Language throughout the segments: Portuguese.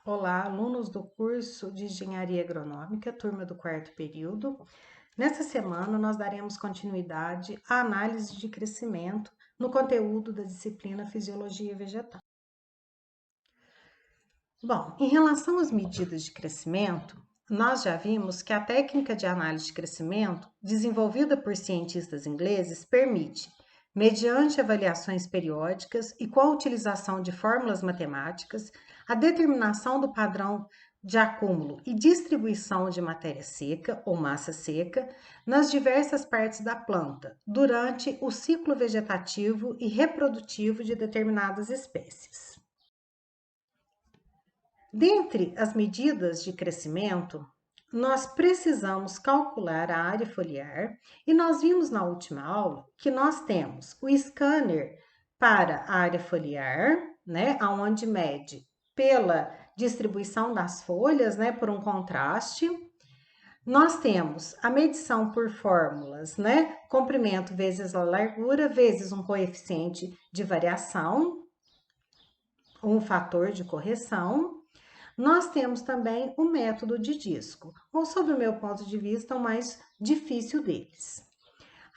Olá, alunos do curso de Engenharia Agronômica, turma do quarto período. Nessa semana, nós daremos continuidade à análise de crescimento no conteúdo da disciplina Fisiologia Vegetal. Bom, em relação às medidas de crescimento, nós já vimos que a técnica de análise de crescimento, desenvolvida por cientistas ingleses, permite, mediante avaliações periódicas e com a utilização de fórmulas matemáticas, a determinação do padrão de acúmulo e distribuição de matéria seca ou massa seca nas diversas partes da planta, durante o ciclo vegetativo e reprodutivo de determinadas espécies. Dentre as medidas de crescimento, nós precisamos calcular a área foliar e nós vimos na última aula que nós temos o scanner para a área foliar, né, aonde mede pela distribuição das folhas, né, por um contraste. Nós temos a medição por fórmulas, né, comprimento vezes a largura vezes um coeficiente de variação, um fator de correção. Nós temos também o método de disco, ou, sob o meu ponto de vista, o mais difícil deles.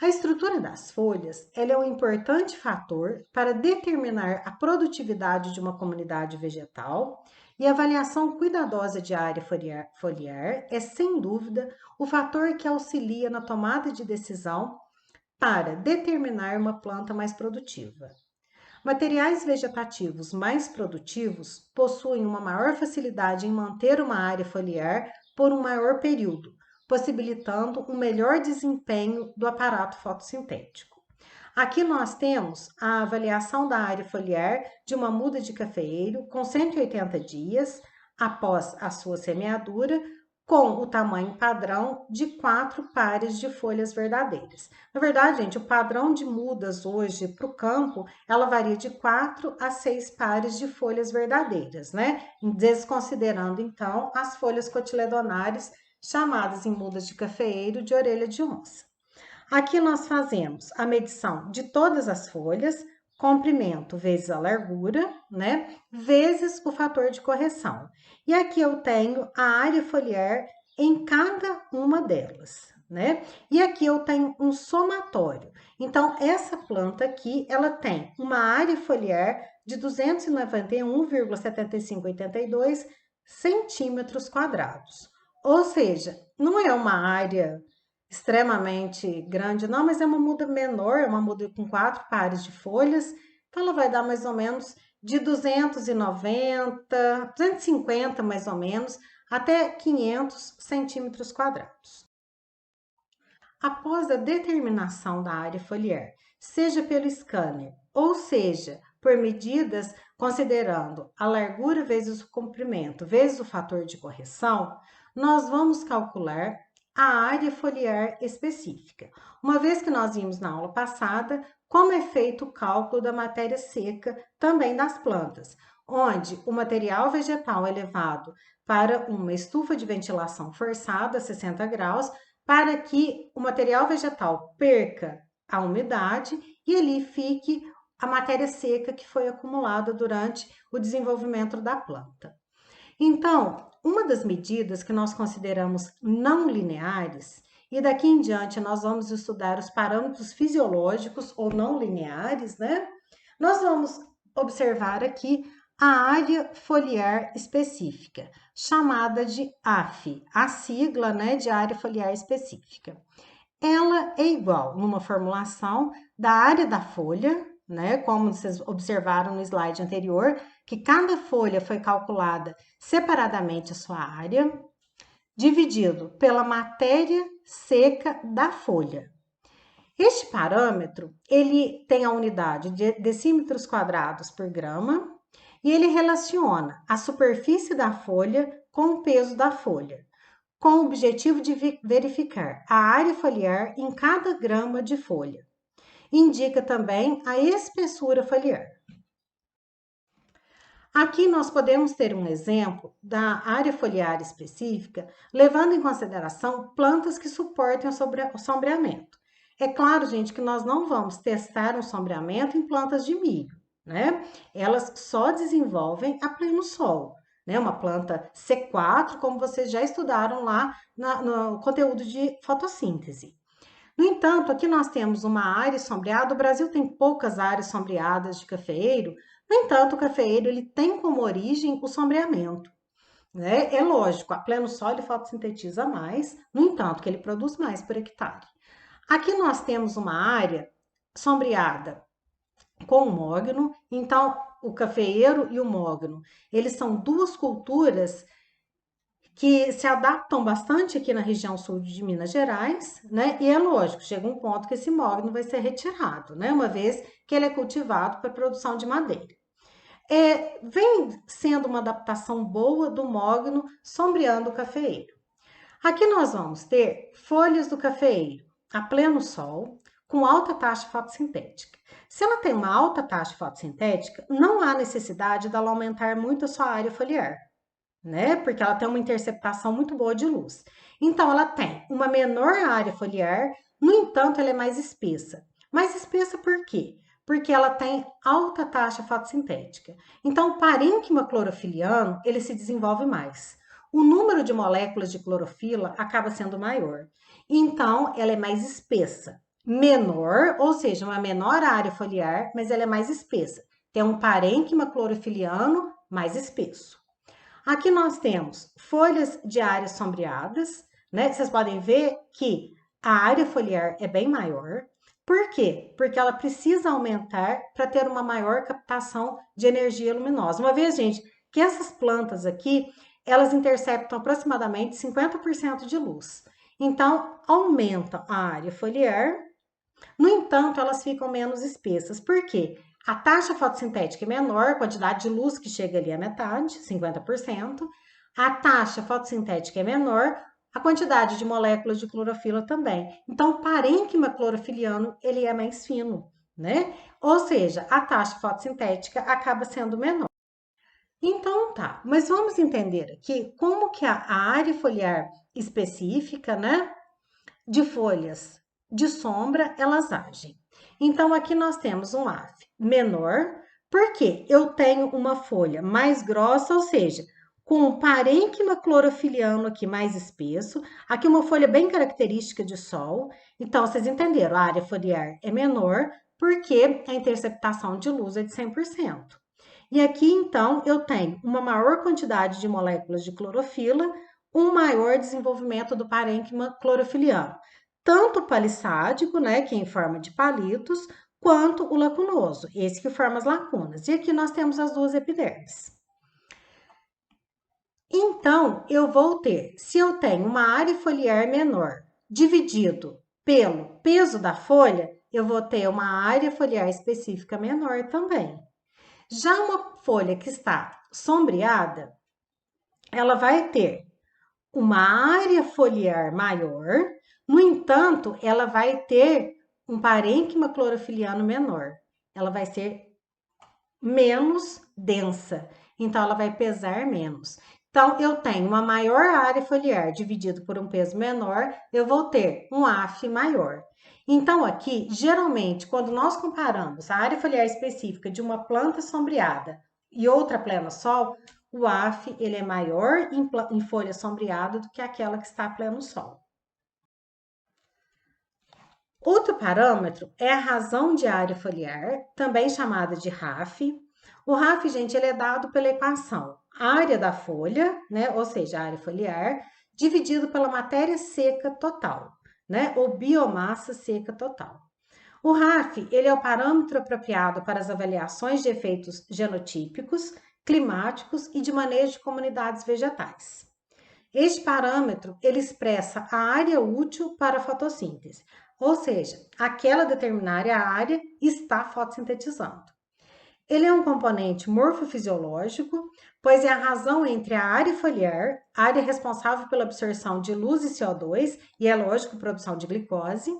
A estrutura das folhas ela é um importante fator para determinar a produtividade de uma comunidade vegetal e a avaliação cuidadosa de área foliar é, sem dúvida, o fator que auxilia na tomada de decisão para determinar uma planta mais produtiva. Materiais vegetativos mais produtivos possuem uma maior facilidade em manter uma área foliar por um maior período, possibilitando um melhor desempenho do aparato fotossintético. Aqui nós temos a avaliação da área foliar de uma muda de cafeeiro com 180 dias após a sua semeadura, com o tamanho padrão de 4 pares de folhas verdadeiras. Na verdade, gente, o padrão de mudas hoje para o campo, ela varia de 4 a 6 pares de folhas verdadeiras, né? Desconsiderando, então, as folhas cotiledonares, chamadas em mudas de cafeeiro de orelha de onça. Aqui nós fazemos a medição de todas as folhas, comprimento vezes a largura, né? Vezes o fator de correção. E aqui eu tenho a área foliar em cada uma delas, né? E aqui eu tenho um somatório. Então, essa planta aqui, ela tem uma área foliar de 291,7582 centímetros quadrados. Ou seja, não é uma área extremamente grande, não, mas é uma muda menor, é uma muda com 4 pares de folhas, então ela vai dar mais ou menos de 290, 250 mais ou menos, até 500 centímetros quadrados. Após a determinação da área foliar, seja pelo scanner ou seja por medidas considerando a largura vezes o comprimento vezes o fator de correção, nós vamos calcular a área foliar específica. Uma vez que nós vimos na aula passada como é feito o cálculo da matéria seca também das plantas, onde o material vegetal é levado para uma estufa de ventilação forçada a 60 graus, para que o material vegetal perca a umidade e ali fique a matéria seca que foi acumulada durante o desenvolvimento da planta. Então, uma das medidas que nós consideramos não lineares, e daqui em diante nós vamos estudar os parâmetros fisiológicos ou não lineares, né? Nós vamos observar aqui a área foliar específica, chamada de AF, a sigla, né, de área foliar específica. Ela é igual numa formulação da área da folha, né, como vocês observaram no slide anterior, que cada folha foi calculada separadamente a sua área, dividido pela matéria seca da folha. Este parâmetro, ele tem a unidade de decímetros quadrados por grama e ele relaciona a superfície da folha com o peso da folha, com o objetivo de verificar a área foliar em cada grama de folha. Indica também a espessura foliar. Aqui nós podemos ter um exemplo da área foliar específica, levando em consideração plantas que suportem o sombreamento. É claro, gente, que nós não vamos testar um sombreamento em plantas de milho, né? Elas só desenvolvem a pleno sol. né? Uma planta C4, como vocês já estudaram lá no conteúdo de fotossíntese. No entanto, aqui nós temos uma área sombreada. O Brasil tem poucas áreas sombreadas de cafeeiro. No entanto, o cafeeiro ele tem como origem o sombreamento, né? É lógico, a pleno sol ele fotossintetiza mais, no entanto, que ele produz mais por hectare. Aqui nós temos uma área sombreada com o mogno, então o cafeeiro e o mogno, eles são duas culturas que se adaptam bastante aqui na região sul de Minas Gerais, né? E é lógico, chega um ponto que esse mogno vai ser retirado, né? Uma vez que ele é cultivado para produção de madeira. Vem sendo uma adaptação boa do mogno sombreando o cafeeiro. Aqui nós vamos ter folhas do cafeeiro a pleno sol, com alta taxa fotossintética. Se ela tem uma alta taxa fotossintética, não há necessidade dela aumentar muito a sua área foliar, né? Porque ela tem uma interceptação muito boa de luz. Então, ela tem uma menor área foliar, no entanto, ela é mais espessa. Mais espessa por quê? Porque ela tem alta taxa fotossintética. Então, o parênquima clorofiliano, ele se desenvolve mais. O número de moléculas de clorofila acaba sendo maior. Então, ela é mais espessa. Menor, ou seja, uma menor área foliar, mas ela é mais espessa. Tem um parênquima clorofiliano mais espesso. Aqui nós temos folhas de áreas sombreadas, né? Vocês podem ver que a área foliar é bem maior. Por quê? Porque ela precisa aumentar para ter uma maior captação de energia luminosa. Uma vez, gente, que essas plantas aqui, elas interceptam aproximadamente 50% de luz. Então, aumenta a área foliar, no entanto, elas ficam menos espessas. Por quê? A taxa fotossintética é menor, a quantidade de luz que chega ali é metade, 50%. A taxa fotossintética é menor, a quantidade de moléculas de clorofila também. Então, o parênquima clorofiliano, ele é mais fino, né? Ou seja, a taxa fotossintética acaba sendo menor. Então, tá, mas vamos entender aqui como que a área foliar específica, né, de folhas de sombra, elas agem. Então, aqui nós temos um AF menor, porque eu tenho uma folha mais grossa, ou seja, com um parênquima clorofiliano aqui mais espesso, aqui uma folha bem característica de sol. Então, vocês entenderam, a área foliar é menor, porque a interceptação de luz é de 100%. E aqui, então, eu tenho uma maior quantidade de moléculas de clorofila, um maior desenvolvimento do parênquima clorofiliano, tanto o palissádico, né, que é em forma de palitos, quanto o lacunoso, esse que forma as lacunas. E aqui nós temos as duas epidermes. Então, eu vou ter, se eu tenho uma área foliar menor dividido pelo peso da folha, eu vou ter uma área foliar específica menor também. Já uma folha que está sombreada, ela vai ter uma área foliar maior, no entanto, ela vai ter um parênquima clorofiliano menor. Ela vai ser menos densa, então ela vai pesar menos. Então, eu tenho uma maior área foliar dividido por um peso menor, eu vou ter um AF maior. Então, aqui, geralmente, quando nós comparamos a área foliar específica de uma planta sombreada e outra plena sol, o AF ele é maior em folha sombreada do que aquela que está a pleno sol. Outro parâmetro é a razão de área foliar, também chamada de RAF. O RAF, gente, ele é dado pela equação área da folha, né, ou seja, a área foliar, dividido pela matéria seca total, né, ou biomassa seca total. O RAF, ele é o parâmetro apropriado para as avaliações de efeitos genotípicos, climáticos e de manejo de comunidades vegetais. Este parâmetro, ele expressa a área útil para a fotossíntese, ou seja, aquela determinada área está fotossintetizando. Ele é um componente morfofisiológico, pois é a razão entre a área foliar, área responsável pela absorção de luz e CO2, e é lógico, produção de glicose,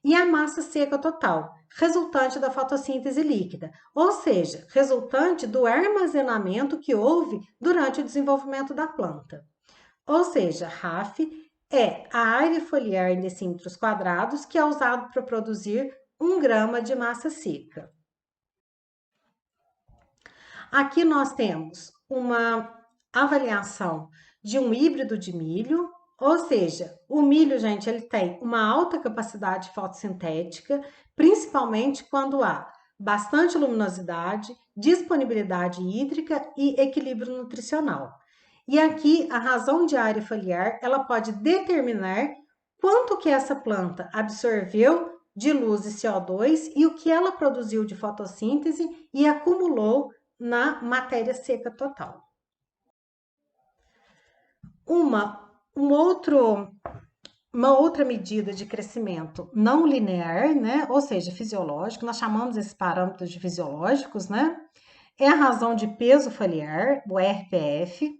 e a massa seca total, resultante da fotossíntese líquida, ou seja, resultante do armazenamento que houve durante o desenvolvimento da planta. Ou seja, RAF é a área foliar em decímetros quadrados que é usado para produzir 1 grama de massa seca. Aqui nós temos uma avaliação de um híbrido de milho, ou seja, o milho, gente, ele tem uma alta capacidade fotossintética, principalmente quando há bastante luminosidade, disponibilidade hídrica e equilíbrio nutricional. E aqui a razão de área foliar, ela pode determinar quanto que essa planta absorveu de luz e CO2 e o que ela produziu de fotossíntese e acumulou na matéria seca total. Um uma outra medida de crescimento não linear, né? Ou seja, fisiológico, nós chamamos esses parâmetros de fisiológicos, né? É a razão de peso foliar, o RPF.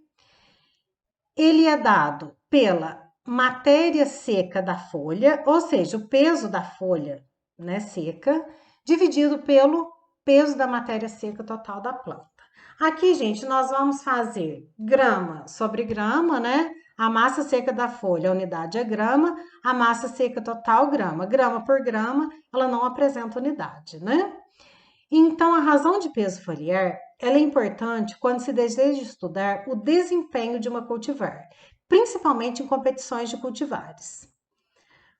Ele é dado pela matéria seca da folha, ou seja, o peso da folha, né, seca, dividido pelo peso da matéria seca total da planta. Aqui, gente, nós vamos fazer grama sobre grama, né? A massa seca da folha, a unidade é grama, a massa seca total, grama. Grama por grama, ela não apresenta unidade, né? Então, a razão de peso foliar, ela é importante quando se deseja estudar o desempenho de uma cultivar, principalmente em competições de cultivares.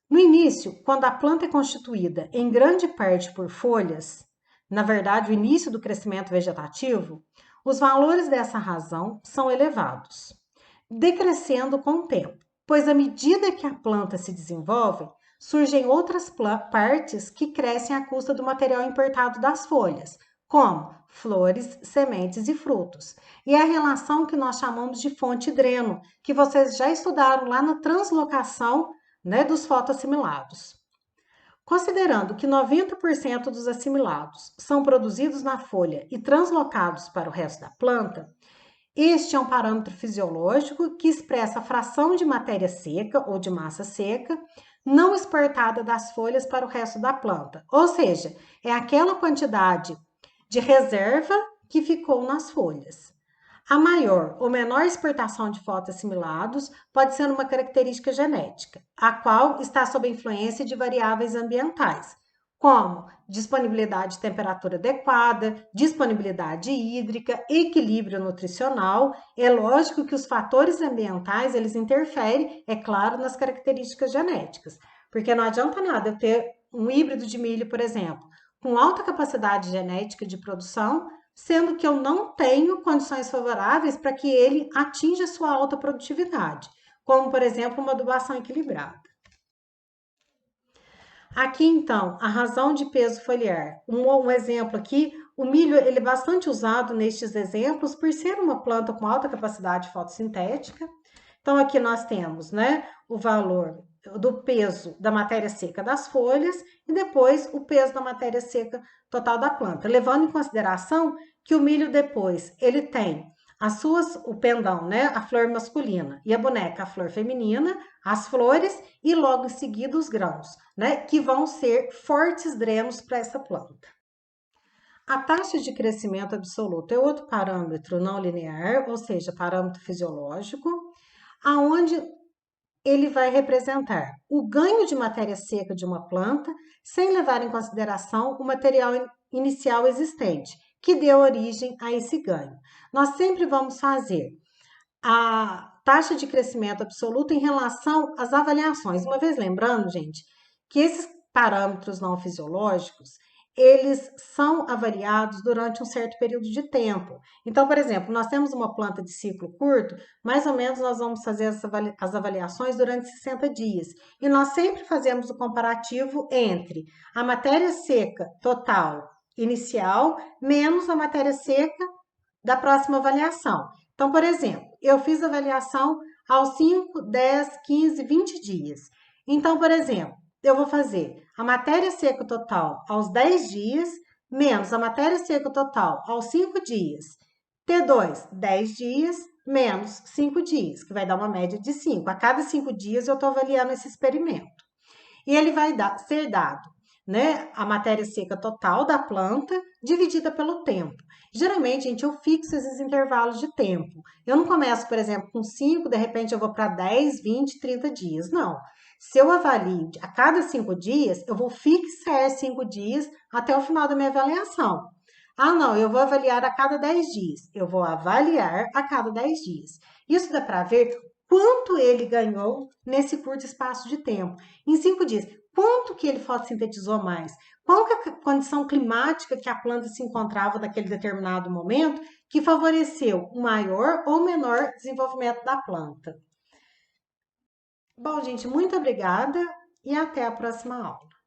No início, quando a planta é constituída em grande parte por folhas, na verdade, o início do crescimento vegetativo, os valores dessa razão são elevados, decrescendo com o tempo, pois à medida que a planta se desenvolve, surgem outras partes que crescem à custa do material importado das folhas, como flores, sementes e frutos. E é a relação que nós chamamos de fonte-dreno, que vocês já estudaram lá na translocação, né, dos fotoassimilados. Considerando que 90% dos assimilados são produzidos na folha e translocados para o resto da planta, este é um parâmetro fisiológico que expressa a fração de matéria seca ou de massa seca não exportada das folhas para o resto da planta, ou seja, é aquela quantidade de reserva que ficou nas folhas. A maior ou menor exportação de fotoassimilados pode ser uma característica genética, a qual está sob a influência de variáveis ambientais, como disponibilidade de temperatura adequada, disponibilidade hídrica, equilíbrio nutricional. É lógico que os fatores ambientais, eles interferem, é claro, nas características genéticas, porque não adianta nada eu ter um híbrido de milho, por exemplo, com alta capacidade genética de produção, sendo que eu não tenho condições favoráveis para que ele atinja sua alta produtividade, como, por exemplo, uma adubação equilibrada. Aqui, então, a razão de peso foliar. Um exemplo aqui, o milho ele é bastante usado nestes exemplos por ser uma planta com alta capacidade fotossintética. Então, aqui nós temos, né, o valor do peso da matéria seca das folhas e depois o peso da matéria seca total da planta, levando em consideração que o milho depois ele tem o pendão, né, a flor masculina, e a boneca, a flor feminina, as flores e logo em seguida os grãos, né, que vão ser fortes drenos para essa planta. A taxa de crescimento absoluto é outro parâmetro não linear, ou seja, parâmetro fisiológico, aonde ele vai representar o ganho de matéria seca de uma planta sem levar em consideração o material inicial existente, que deu origem a esse ganho. Nós sempre vamos fazer a taxa de crescimento absoluto em relação às avaliações. Uma vez lembrando, gente, que esses parâmetros não fisiológicos, eles são avaliados durante um certo período de tempo. Então, por exemplo, nós temos uma planta de ciclo curto, mais ou menos nós vamos fazer as avaliações durante 60 dias. E nós sempre fazemos o comparativo entre a matéria seca total inicial menos a matéria seca da próxima avaliação. Então, por exemplo, eu fiz a avaliação aos 5, 10, 15, 20 dias. Então, por exemplo, eu vou fazer a matéria seca total aos 10 dias, menos a matéria seca total aos 5 dias. T2, 10 dias, menos 5 dias, que vai dar uma média de 5. A cada 5 dias eu estou avaliando esse experimento. E ele vai ser dado, né, a matéria seca total da planta dividida pelo tempo. Geralmente, gente, eu fixo esses intervalos de tempo. Eu não começo, por exemplo, com 5, de repente eu vou para 10, 20, 30 dias. Não. Se eu avalio a cada 5 dias, eu vou fixar 5 dias até o final da minha avaliação. Ah, não, eu vou avaliar a cada 10 dias. Eu vou avaliar a cada 10 dias. Isso dá para ver quanto ele ganhou nesse curto espaço de tempo. Em 5 dias, quanto que ele fotossintetizou mais? Qual que é a condição climática que a planta se encontrava naquele determinado momento que favoreceu o maior ou menor desenvolvimento da planta? Bom, gente, muito obrigada e até a próxima aula.